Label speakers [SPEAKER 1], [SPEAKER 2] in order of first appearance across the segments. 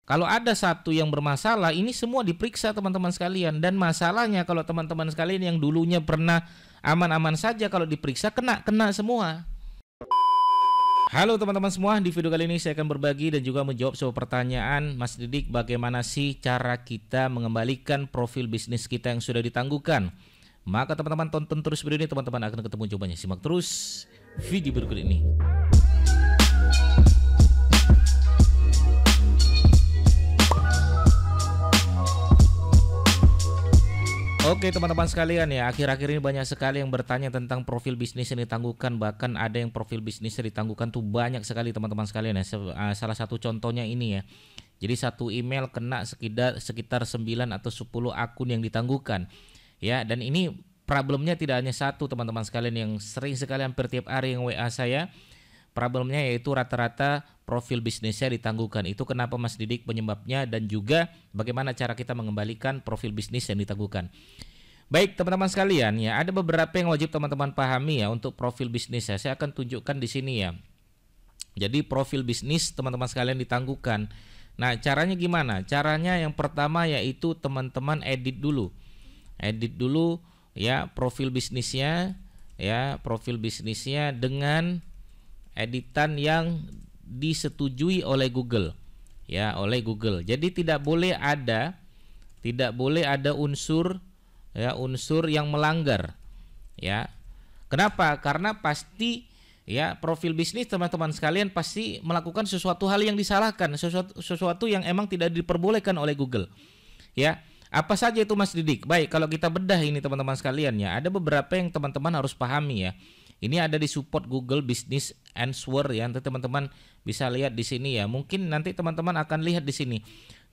[SPEAKER 1] Kalau ada satu yang bermasalah, ini semua diperiksa teman-teman sekalian. Dan masalahnya kalau teman-teman sekalian yang dulunya pernah aman-aman saja, kalau diperiksa kena semua. Halo teman-teman semua, di video kali ini saya akan berbagi dan juga menjawab sebuah pertanyaan Mas Didik, bagaimana sih cara kita mengembalikan profil bisnis kita yang sudah ditangguhkan. Maka teman-teman tonton terus video ini, teman-teman akan ketemu jawabannya. Simak terus video berikut ini. Oke teman-teman sekalian ya, akhir-akhir ini banyak sekali yang bertanya tentang profil bisnis yang ditangguhkan. Bahkan ada yang profil bisnisnya ditangguhkan tuh banyak sekali teman-teman sekalian ya. Salah satu contohnya ini ya. Jadi satu email kena sekitar 9 atau 10 akun yang ditangguhkan ya. Dan ini problemnya tidak hanya satu teman-teman sekalian, yang sering sekali hampir tiap hari yang WA saya. Problemnya yaitu rata-rata profil bisnisnya ditangguhkan. Itu kenapa Mas Didik penyebabnya dan juga bagaimana cara kita mengembalikan profil bisnis yang ditangguhkan. Baik teman-teman sekalian ya, ada beberapa yang wajib teman-teman pahami ya untuk profil bisnis ya. Saya akan tunjukkan di sini ya. Jadi profil bisnis teman-teman sekalian ditangguhkan. Nah caranya gimana? Caranya yang pertama yaitu teman-teman edit dulu. Edit dulu ya profil bisnisnya ya, profil bisnisnya dengan editan yang disetujui oleh Google ya, oleh Google. Jadi tidak boleh ada unsur yang melanggar ya. Kenapa? Karena pasti ya profil bisnis teman-teman sekalian pasti melakukan sesuatu hal yang disalahkan, sesuatu yang emang tidak diperbolehkan oleh Google ya. Apa saja itu Mas Didik? Baik, kalau kita bedah ini teman-teman sekalian ya, ada beberapa yang teman-teman harus pahami ya. Ini ada di support Google Business Answer ya. Nanti teman-teman bisa lihat di sini ya. Mungkin nanti teman-teman akan lihat di sini.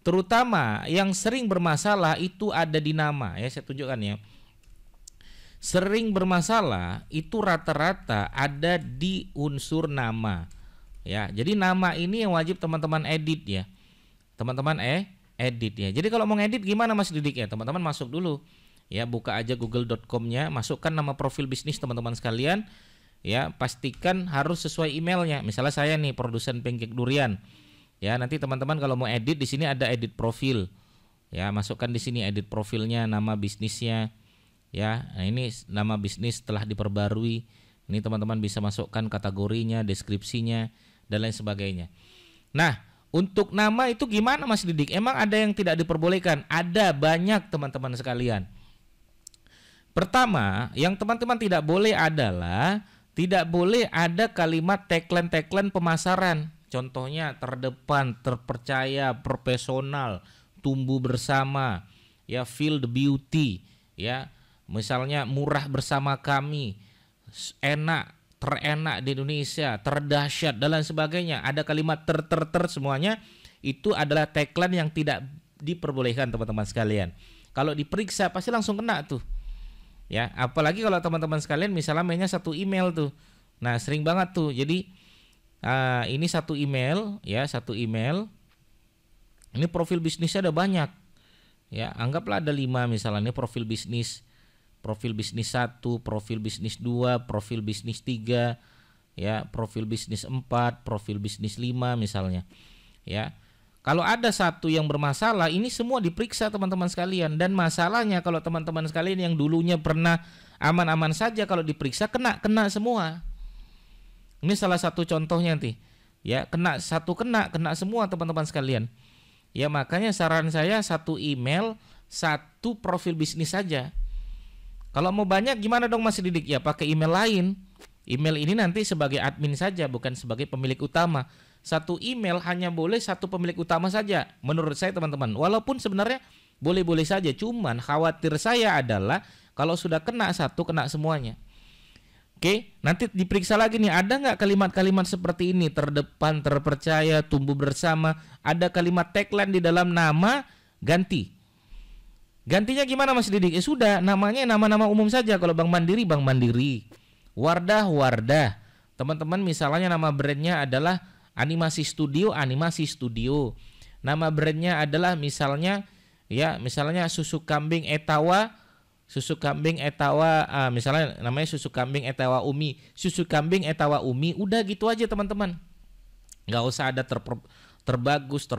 [SPEAKER 1] Terutama yang sering bermasalah itu ada di nama ya. Saya tunjukkan ya. Sering bermasalah itu rata-rata ada di unsur nama ya. Jadi nama ini yang wajib teman-teman edit ya. Teman-teman edit ya. Jadi kalau mau ngedit gimana Mas Didik ya? Teman-teman masuk dulu. Ya, buka aja google.com-nya, masukkan nama profil bisnis teman-teman sekalian. Ya, pastikan harus sesuai emailnya. Misalnya saya nih produsen pancake durian. Ya, nanti teman-teman kalau mau edit di sini ada edit profil. Ya, masukkan di sini edit profilnya, nama bisnisnya. Ya, nah ini nama bisnis telah diperbarui. Ini teman-teman bisa masukkan kategorinya, deskripsinya dan lain sebagainya. Nah, untuk nama itu gimana Mas Didik? Emang ada yang tidak diperbolehkan? Ada, banyak teman-teman sekalian. Pertama, yang teman-teman tidak boleh adalah tidak boleh ada kalimat tagline pemasaran. Contohnya terdepan, terpercaya, profesional, tumbuh bersama, ya feel the beauty, ya. Misalnya murah bersama kami, enak, terenak di Indonesia, terdahsyat dan lain sebagainya. Ada kalimat ter semuanya itu adalah tagline yang tidak diperbolehkan teman-teman sekalian. Kalau diperiksa pasti langsung kena tuh. Ya, apalagi kalau teman-teman sekalian misalnya mainnya satu email tuh. Nah, sering banget tuh. Jadi ini satu email ya, satu email. Ini profil bisnisnya ada banyak. Ya, anggaplah ada 5 misalnya. Ini profil bisnis 1, profil bisnis 2, profil bisnis 3, ya, profil bisnis 4, profil bisnis 5 misalnya. Ya. Kalau ada satu yang bermasalah, ini semua diperiksa teman-teman sekalian. Dan masalahnya kalau teman-teman sekalian yang dulunya pernah aman-aman saja, kalau diperiksa kena semua. Ini salah satu contohnya nanti. Ya, kena semua teman-teman sekalian. Ya, makanya saran saya satu email, satu profil bisnis saja. Kalau mau banyak gimana dong Mas Didik? Ya pakai email lain. Email ini nanti sebagai admin saja, bukan sebagai pemilik utama. Satu email hanya boleh satu pemilik utama saja menurut saya teman-teman. Walaupun sebenarnya boleh-boleh saja, cuman khawatir saya adalah kalau sudah kena satu, kena semuanya. Oke, nanti diperiksa lagi nih, ada nggak kalimat-kalimat seperti ini, terdepan, terpercaya, tumbuh bersama. Ada kalimat tagline di dalam nama, ganti. Gantinya gimana Mas Didik? Sudah, namanya nama-nama umum saja. Kalau Bank Mandiri, Bank Mandiri. Wardah, Wardah. Teman-teman misalnya nama brandnya adalah Animasi Studio, Animasi Studio. Nama brandnya adalah misalnya susu kambing Etawa, misalnya namanya susu kambing Etawa Umi, susu kambing Etawa Umi. Udah gitu aja teman-teman. Nggak usah ada terbagus,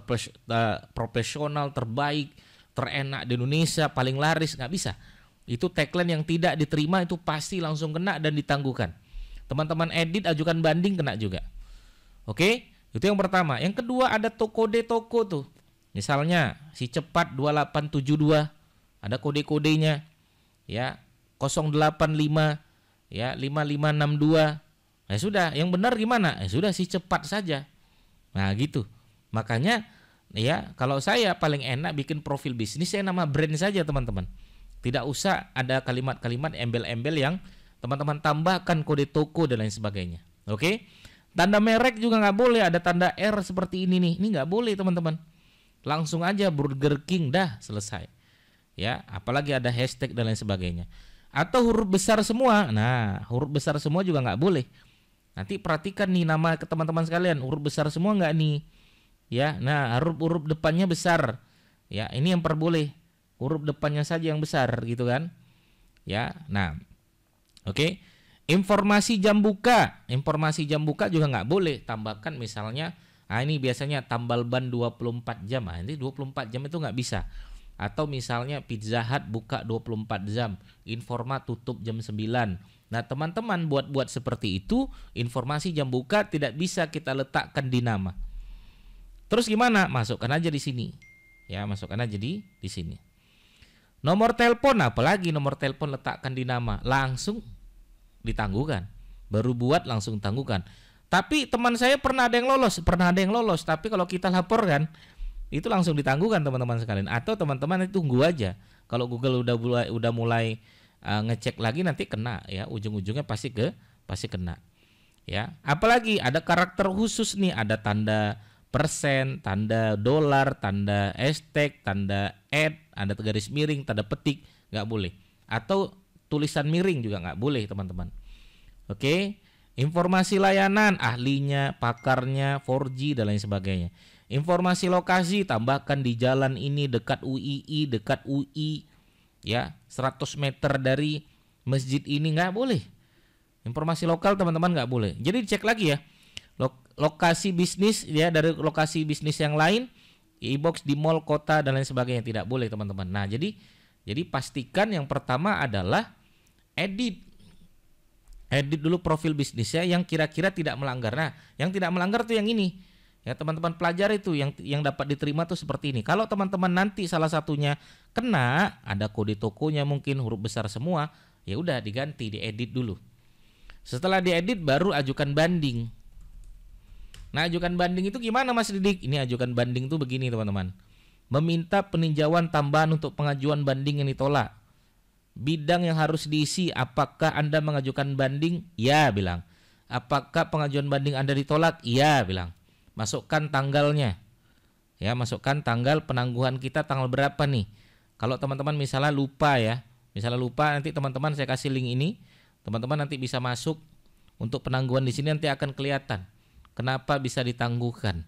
[SPEAKER 1] profesional, terbaik, terenak di Indonesia, paling laris, nggak bisa. Itu tagline yang tidak diterima, itu pasti langsung kena dan ditangguhkan. Teman-teman edit, ajukan banding, kena juga. Oke, itu yang pertama. Yang kedua ada kode toko tuh. Misalnya si cepat 2872, ada kode-kodenya ya, 085 ya, 5562. Ya sudah, yang benar gimana? Ya sudah, si cepat saja. Nah, gitu. Makanya ya, kalau saya paling enak bikin profil bisnis saya nama brand saja, teman-teman. Tidak usah ada kalimat-kalimat embel-embel yang teman-teman tambahkan kode toko dan lain sebagainya. Oke? Tanda merek juga nggak boleh, ada tanda R seperti ini nih. Ini nggak boleh, teman-teman. Langsung aja Burger King, dah selesai. Ya, apalagi ada hashtag dan lain sebagainya. Atau huruf besar semua. Nah, huruf besar semua juga nggak boleh. Nanti perhatikan nih nama ke teman-teman sekalian, huruf besar semua nggak nih? Ya, nah huruf depannya besar. Ya, ini yang perboleh. Huruf depannya saja yang besar gitu kan. Ya, nah. Oke. Informasi jam buka juga nggak boleh. Tambahkan misalnya, ini biasanya tambal ban 24 jam. Nah, ini 24 jam itu nggak bisa. Atau misalnya Pizza Hut buka 24 jam, Informa tutup jam 9. Nah, teman-teman buat seperti itu, informasi jam buka tidak bisa kita letakkan di nama. Terus gimana? Masukkan aja di sini. Ya, masukkan aja di sini. Nomor telepon, apalagi nomor telepon letakkan di nama, langsung ditangguhkan. Baru buat langsung tangguhkan. Tapi teman saya pernah ada yang lolos, tapi kalau kita laporkan itu langsung ditangguhkan, teman-teman sekalian. Atau teman-teman itu tunggu aja. Kalau Google udah mulai ngecek lagi, nanti kena ya, ujung-ujungnya pasti kena. Ya, apalagi ada karakter khusus nih, ada tanda persen, tanda dolar, tanda hashtag, tanda ada garis miring, tanda petik, nggak boleh. Atau tulisan miring juga nggak boleh, teman-teman. Oke, informasi layanan, ahlinya, pakarnya, 4G dan lain sebagainya. Informasi lokasi, tambahkan di jalan ini, dekat UII, dekat UI, ya 100 meter dari masjid ini, nggak boleh. Informasi lokal, teman-teman, nggak boleh. Jadi dicek lagi ya, lokasi bisnis ya, dari lokasi bisnis yang lain, e-box di mall, kota dan lain sebagainya, tidak boleh, teman-teman. Nah, jadi pastikan yang pertama adalah edit dulu profil bisnisnya yang kira-kira tidak melanggar. Nah, yang tidak melanggar tuh yang ini. Ya, teman-teman pelajari itu yang dapat diterima tuh seperti ini. Kalau teman-teman nanti salah satunya kena, ada kode tokonya mungkin huruf besar semua, ya udah diganti, diedit dulu. Setelah diedit baru ajukan banding. Nah, ajukan banding itu gimana, Mas Didik? Ini ajukan banding tuh begini, teman-teman. Meminta peninjauan tambahan untuk pengajuan banding yang ditolak. Bidang yang harus diisi, apakah Anda mengajukan banding? Ya, bilang. Apakah pengajuan banding Anda ditolak? Ya, bilang. Masukkan tanggalnya. Ya, masukkan tanggal penangguhan kita tanggal berapa nih. Kalau teman-teman misalnya lupa ya. Misalnya lupa, nanti teman-teman saya kasih link ini. Teman-teman nanti bisa masuk untuk penangguhan di sini, nanti akan kelihatan kenapa bisa ditangguhkan.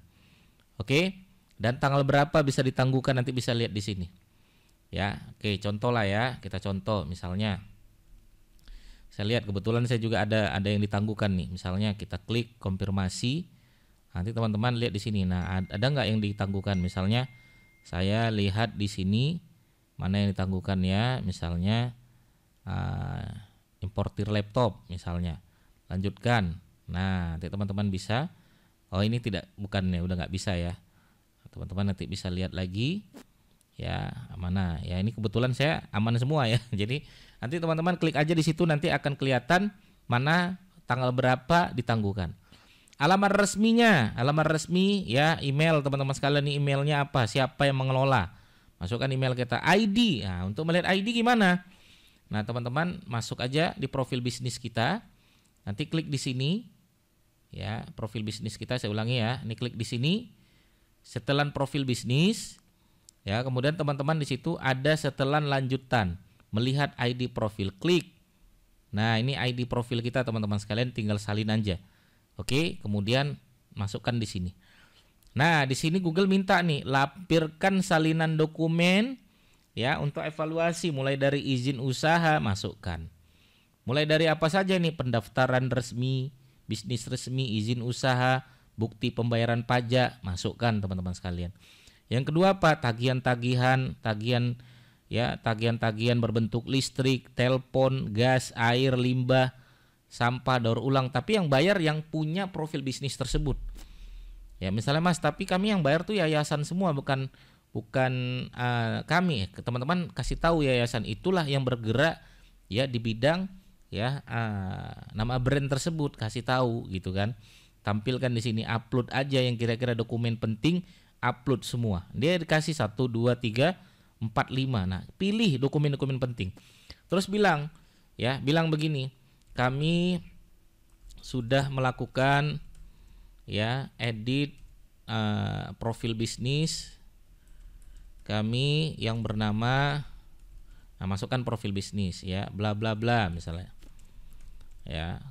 [SPEAKER 1] Oke? Dan tanggal berapa bisa ditangguhkan nanti bisa lihat di sini. Ya, oke, contoh lah ya. Kita contoh misalnya. Saya lihat kebetulan saya juga ada yang ditangguhkan nih. Misalnya kita klik konfirmasi. Nanti teman-teman lihat di sini. Nah, ada nggak yang ditangguhkan? Misalnya saya lihat di sini mana yang ditangguhkan ya. Misalnya importir laptop misalnya. Lanjutkan. Nah, nanti teman-teman bisa. Oh, ini bukan ya, udah nggak bisa ya. Teman-teman nanti bisa lihat lagi. Ya, mana? Ya, ini kebetulan saya aman semua ya. Jadi nanti teman-teman klik aja di situ, nanti akan kelihatan mana tanggal berapa ditangguhkan. Alamat resminya, alamat resmi ya, email teman-teman sekalian, nih emailnya apa, siapa yang mengelola, masukkan email kita. ID, nah untuk melihat ID gimana? Nah teman-teman masuk aja di profil bisnis kita, nanti klik di sini, ya profil bisnis kita, saya ulangi ya, ini klik di sini, setelan profil bisnis, ya kemudian teman-teman di situ ada setelan lanjutan, melihat ID profil, klik. Nah ini ID profil kita teman-teman sekalian, tinggal salin aja. Oke, kemudian masukkan di sini. Nah, di sini Google minta nih, lampirkan salinan dokumen ya untuk evaluasi, mulai dari izin usaha, masukkan. Mulai dari apa saja nih? Pendaftaran resmi, bisnis resmi, izin usaha, bukti pembayaran pajak, masukkan teman-teman sekalian. Yang kedua apa? Tagihan-tagihan berbentuk listrik, telepon, gas, air, limbah, sampah, daur ulang, tapi yang bayar yang punya profil bisnis tersebut. Ya, misalnya Mas, tapi kami yang bayar tuh yayasan semua, bukan kami. Teman-teman kasih tahu yayasan itulah yang bergerak ya di bidang ya nama brand tersebut, kasih tahu gitu kan. Tampilkan di sini, upload aja yang kira-kira dokumen penting, upload semua. Dia dikasih 1 2 3 4 5. Nah, pilih dokumen-dokumen penting. Terus bilang begini, kami sudah melakukan ya edit profil bisnis kami yang bernama, masukkan profil bisnis ya, bla bla bla misalnya. Ya.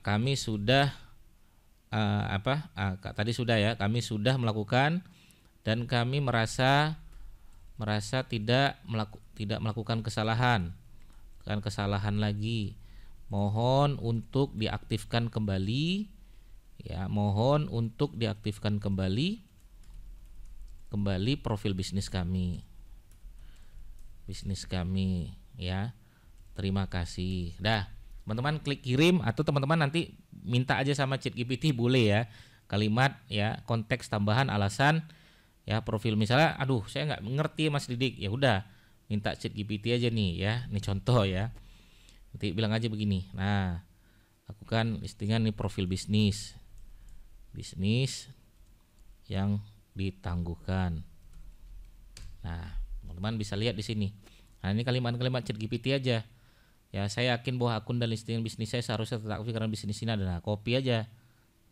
[SPEAKER 1] Kami sudah tadi sudah ya, kami sudah melakukan dan kami merasa tidak melakukan kesalahan lagi. Mohon untuk diaktifkan kembali ya, mohon untuk diaktifkan kembali profil bisnis kami ya. Terima kasih. Dah, teman-teman klik kirim, atau teman-teman nanti minta aja sama ChatGPT boleh ya, kalimat ya, konteks tambahan alasan ya profil, misalnya aduh saya nggak mengerti Mas Didik, ya udah minta ChatGPT aja nih ya, ini contoh ya. Nanti bilang aja begini, nah lakukan listingan nih profil bisnis yang ditangguhkan. Nah, teman-teman bisa lihat di sini. Nah, ini kalimat-kalimat ChatGPT aja. Ya, saya yakin bahwa akun dan listingan bisnis saya seharusnya teraktif karena bisnis ini ada. Nah, copy aja.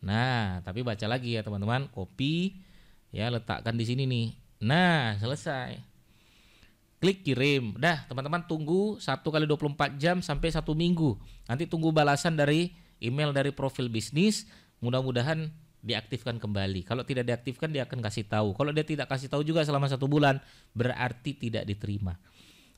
[SPEAKER 1] Nah, tapi baca lagi ya teman-teman, copy ya, letakkan di sini nih. Nah, selesai. Klik kirim. Dah, teman-teman tunggu 1 kali 24 jam sampai 1 minggu. Nanti tunggu balasan dari email dari profil bisnis. Mudah-mudahan diaktifkan kembali. Kalau tidak diaktifkan, dia akan kasih tahu. Kalau dia tidak kasih tahu juga selama 1 bulan, berarti tidak diterima.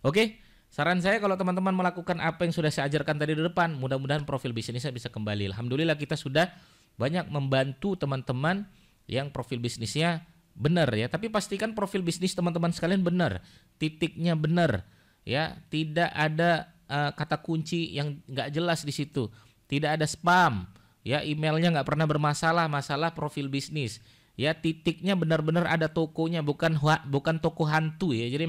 [SPEAKER 1] Oke, saran saya kalau teman-teman melakukan apa yang sudah saya ajarkan tadi di depan, mudah-mudahan profil bisnisnya bisa kembali. Alhamdulillah kita sudah banyak membantu teman-teman yang profil bisnisnya benar ya. Tapi pastikan profil bisnis teman-teman sekalian benar, titiknya benar ya, tidak ada kata kunci yang nggak jelas di situ, tidak ada spam. Ya, emailnya nggak pernah bermasalah, masalah profil bisnis. Ya, titiknya benar-benar ada tokonya, bukan toko hantu ya. Jadi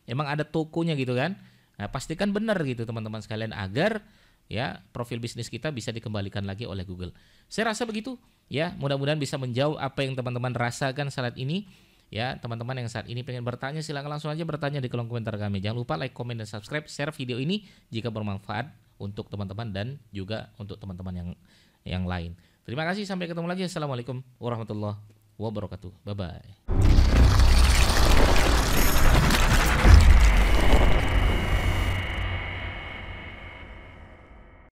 [SPEAKER 1] emang ada tokonya gitu kan. Nah, pastikan benar gitu teman-teman sekalian, agar ya profil bisnis kita bisa dikembalikan lagi oleh Google. Saya rasa begitu ya. Mudah-mudahan bisa menjawab apa yang teman-teman rasakan saat ini. Ya, teman-teman yang saat ini pengen bertanya, silakan langsung aja bertanya di kolom komentar kami. Jangan lupa like, komen, dan subscribe, share video ini jika bermanfaat untuk teman-teman dan juga untuk teman-teman yang lain. Terima kasih, sampai ketemu lagi. Assalamualaikum warahmatullahi wabarakatuh. Bye bye.